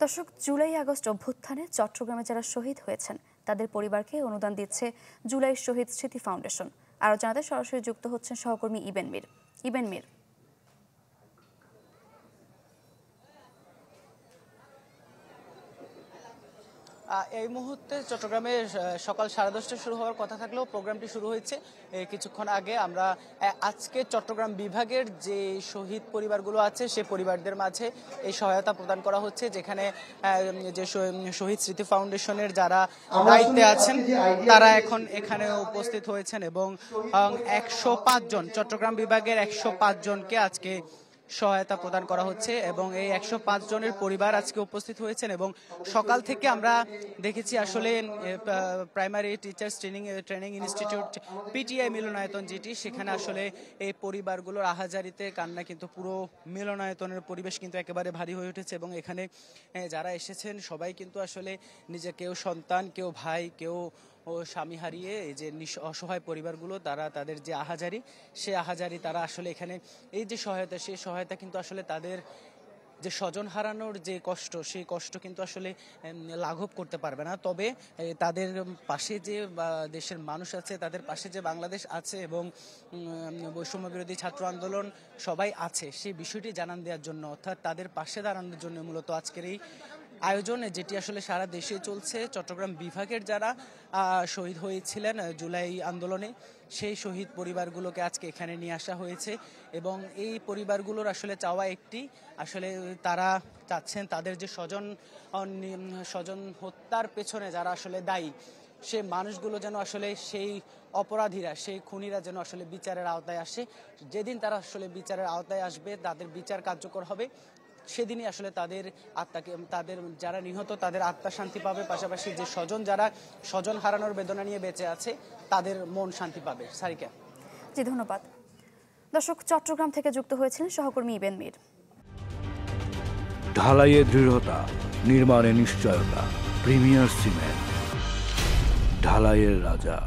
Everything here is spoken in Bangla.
দর্শক, জুলাই আগস্ট অভ্যুত্থানে চট্টগ্রামে যারা শহীদ হয়েছেন তাদের পরিবারকে অনুদান দিচ্ছে জুলাই শহীদ স্মৃতি ফাউন্ডেশন। আরও জানাতে সরাসরি যুক্ত হচ্ছেন সহকর্মী ইবেন মীর। এই মুহূর্তে চট্টগ্রামে সকাল 10:30টায় শুরু হওয়ার কথা থাকলেও প্রোগ্রামটি শুরু হয়েছে কিছুক্ষণ আগে। আমরা আজকে চট্টগ্রাম বিভাগের যে শহীদ পরিবারগুলো আছে সে পরিবারদের মাঝে এই সহায়তা প্রদান করা হচ্ছে, যেখানে যে শহীদ স্মৃতি ফাউন্ডেশনের যারা দায়িত্বে আছেন তারা এখন এখানে উপস্থিত হয়েছেন এবং 105 জন চট্টগ্রাম বিভাগের 105 জনকে আজকে সহায়তা প্রদান করা হচ্ছে এবং এই 105 জনের পরিবার আজকে উপস্থিত হয়েছেন। এবং সকাল থেকে আমরা দেখেছি আসলে primary teachers training institute PTI মিলনায়তন যেটি, সেখানে আসলে এই পরিবারগুলোর আহাজারিতে কান্না, কিন্তু পুরো মিলনায়তনের পরিবেশ কিন্তু একেবারে ভারী হয়ে উঠেছে এবং এখানে যারা এসেছেন সবাই কিন্তু আসলে নিজে, কেউ সন্তান, কেউ ভাই, কেউ ও স্বামী হারিয়ে এই যে অসহায় পরিবারগুলো তারা তাদের যে আহাজারি তারা আসলে এখানে এই যে সহায়তা, সেই সহায়তা কিন্তু আসলে তাদের যে স্বজন হারানোর যে কষ্ট, সেই কষ্ট কিন্তু আসলে লাঘব করতে পারবে না। তবে তাদের পাশে যে দেশের মানুষ আছে, তাদের পাশে যে বাংলাদেশ আছে এবং বৈষম্য বিরোধী ছাত্র আন্দোলন সবাই আছে, সেই বিষয়টি জানান দেওয়ার জন্য, অর্থাৎ তাদের পাশে দাঁড়ানোর জন্য মূলত আজকের এই আয়োজন, যেটি আসলে সারা দেশে চলছে। চট্টগ্রাম বিভাগের যারা শহীদ হয়েছিলেন জুলাই আন্দোলনে, সেই শহীদ পরিবারগুলোকে আজকে এখানে নিয়ে আসা হয়েছে এবং এই পরিবারগুলোর আসলে চাওয়া একটি, আসলে তারা চাচ্ছেন তাদের যে স্বজন হত্যার পেছনে যারা আসলে দায়ী, সে মানুষগুলো যেন আসলে সেই অপরাধীরা, সেই খুনিরা যেন আসলে বিচারের আওতায় আসে। যেদিন তারা আসলে বিচারের আওতায় আসবে, তাদের বিচার কার্যকর হবে, সেদিনই আসলে তাদের আত্মাকে, তাদের যারা নিহত তাদের আত্মা শান্তি পাবে, পাশাপাশি যে স্বজন হারানোর বেদনা নিয়ে বেঁচে আছে তাদের মন শান্তি পাবে। সারিকা। জি, ধন্যবাদ। দর্শক, চট্টগ্রাম থেকে যুক্ত হয়েছিলেন সহকর্মী ইবেন মীর। ঢালাইয়ে দৃঢ়তা, নির্মাণে নিশ্চয়তা, প্রিমিয়ার সিমেন্ট, ঢালাইয়ের রাজা।